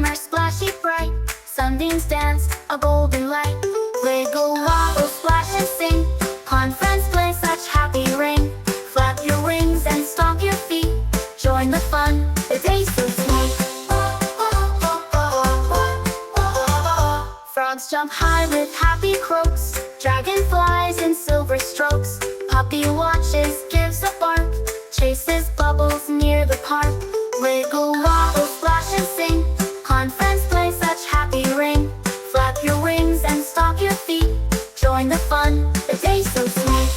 summer splashy bright. Sunbeams dance, a golden light. Wiggle, wobble, splash and sing. Pond friends play such happy ring. Flap your wings and stomp your feet. Join the fun, the day's so sweet. Frogs jump high with happy croaks. Dragonflies in silver strokes. Puppy watches, gives a bark. Chases bubbles near the park. Wiggle, wobble, splash and sing. Pond friends play such happy ring. Flap your wings and stomp your feet. Join the fun, the day's so sweet.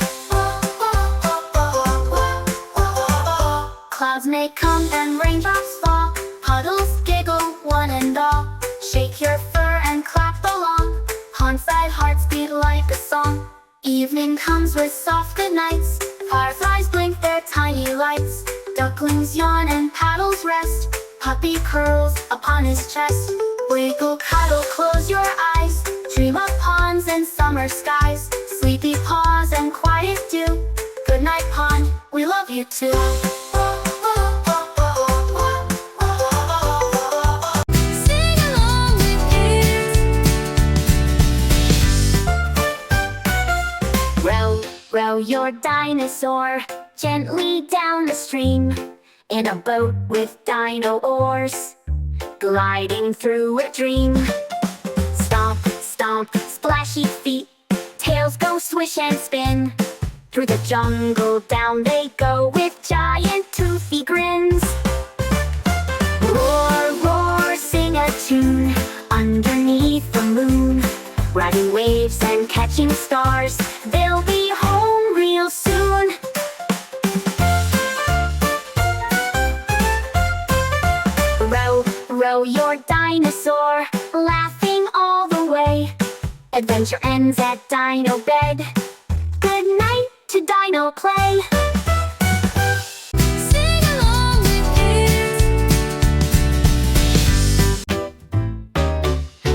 Clouds may come and raindrops fall. Puddles giggle, one and all. Shake your fur and clap along. PondSide hearts beat like a song. Evening comes with soft good nights. Fireflies blink their tiny lights. Ducklings yawn and paddles rest. Puppy curls upon his chest. Wiggle, cuddle, close your eyes. Dream of ponds and summer skies. Sleepy paws and quiet dew. Good night, pond, we love you too. Sing along with kids. Row, row your dinosaur gently down the stream. In a boat with dino oars, gliding through a dream. Stomp, stomp, splashy feet. Tails go swish and spin. Through the jungle down they go with giant toothy grins. Roar, roar, sing a tune underneath the moon. Riding waves and catching stars, they'll be home real soon. Row, row your dinosaur, laughing all the way. Adventure ends at dino bed. Good night to dino play. Sing along with kids.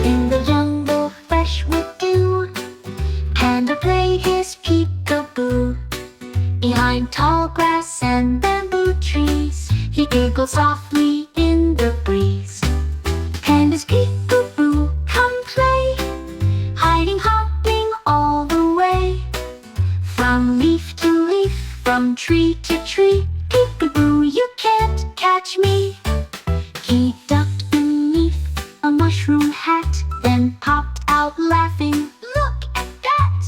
In the jungle, fresh with dew, Panda play his peekaboo. Behind tall grass and bamboo trees, he giggles softly in the breeze. Panda's peekaboo, come play, hiding, hopping all the way. From leaf to leaf, from tree to tree, peekaboo, you can't catch me. He ducked beneath a mushroom hat, then popped out laughing. Look at that!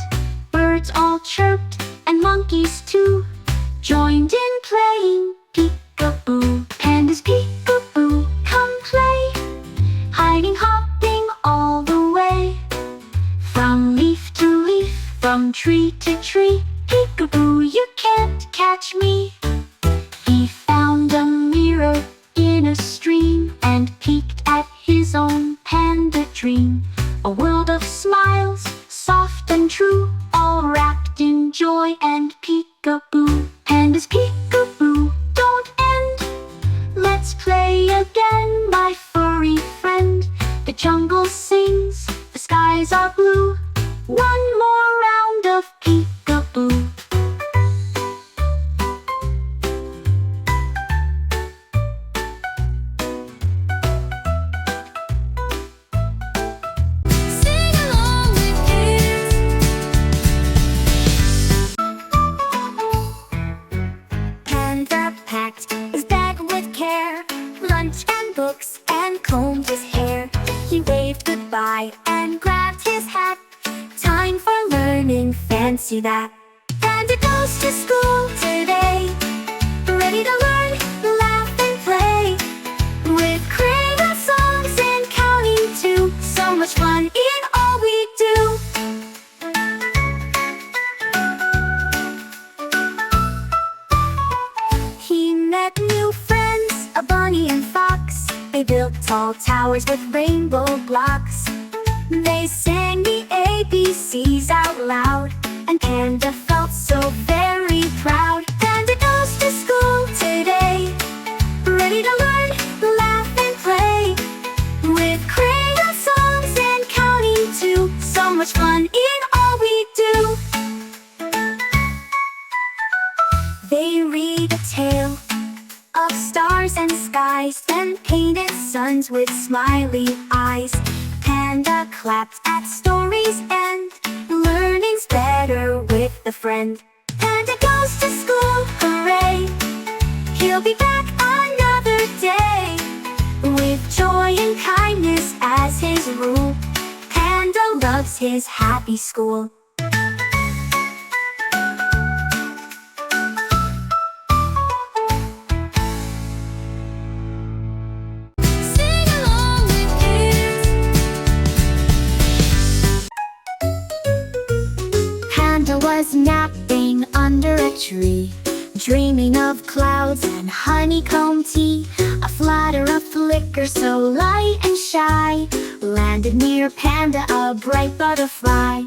Birds all chirped, and monkeys too joined in playing peekaboo. Panda's peekaboo, come play, hiding, hopping all the way. From leaf to leaf, from tree to tree, peekaboo, you can't catch me. He found a mirror in a stream and peeked at his own panda dream. A world of smiles, soft and true, all wrapped in joy and peekaboo. Panda's peekaboo, don't end. Let's play again, my furry friend. The jungle sings, the skies are blue. One more round of peekaboo. Sing along with kids. Panda packed his bag with care, lunch and books, and combed his hair. He waved goodbye and grabbed his hat. Time for learning, fancy that. Panda goes to school today, ready to learn, laugh and play. With crayon songs and counting too, so much fun in all we do. He met new friends, a bunny and fox. They built tall towers with rainbow blocks. They sang the ABCs out loud, and Panda felt so very proud. Panda goes to school today, ready to learn, laugh and play. With crayon songs and counting too, so much fun in all we do. They read a tale of stars and skies, then painted suns with with smiley eyes. Panda clapped at story's end. Learning's better with a friend. Panda goes to school, hooray! He'll be back another day. With joy and kindness as his rule, Panda loves his happy school. Sing along with kids. Panda was napping under a tree, dreaming of clouds and honeycomb tea. A flutter, a flicker, so light and shy, landed near Panda, a bright butterfly.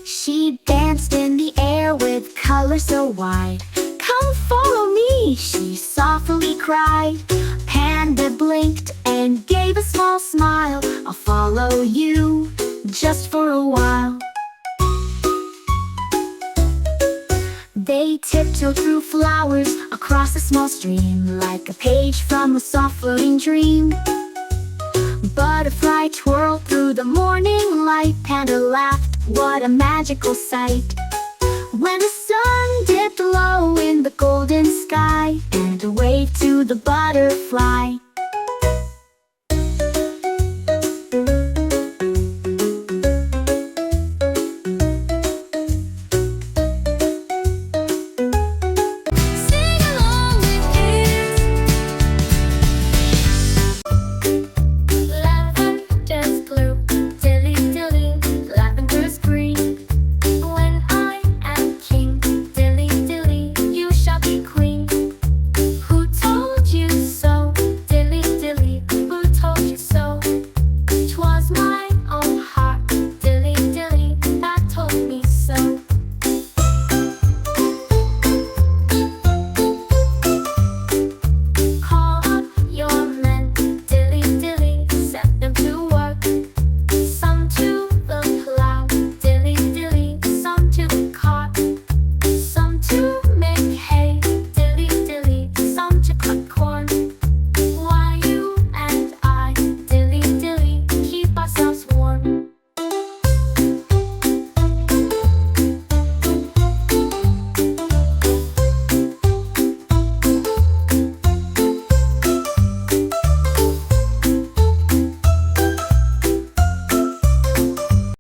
She danced in the air with color so wide. "Come follow me," she softly cried. Panda blinked and gave a small smile. "I'll follow you just for a while." They tiptoed through flowers, across a small stream, like a page from a soft floating dream. Butterfly twirled through the morning light. Panda laughed, what a magical sight. When the sun dipped low in the golden sky, Panda waved to the butterfly.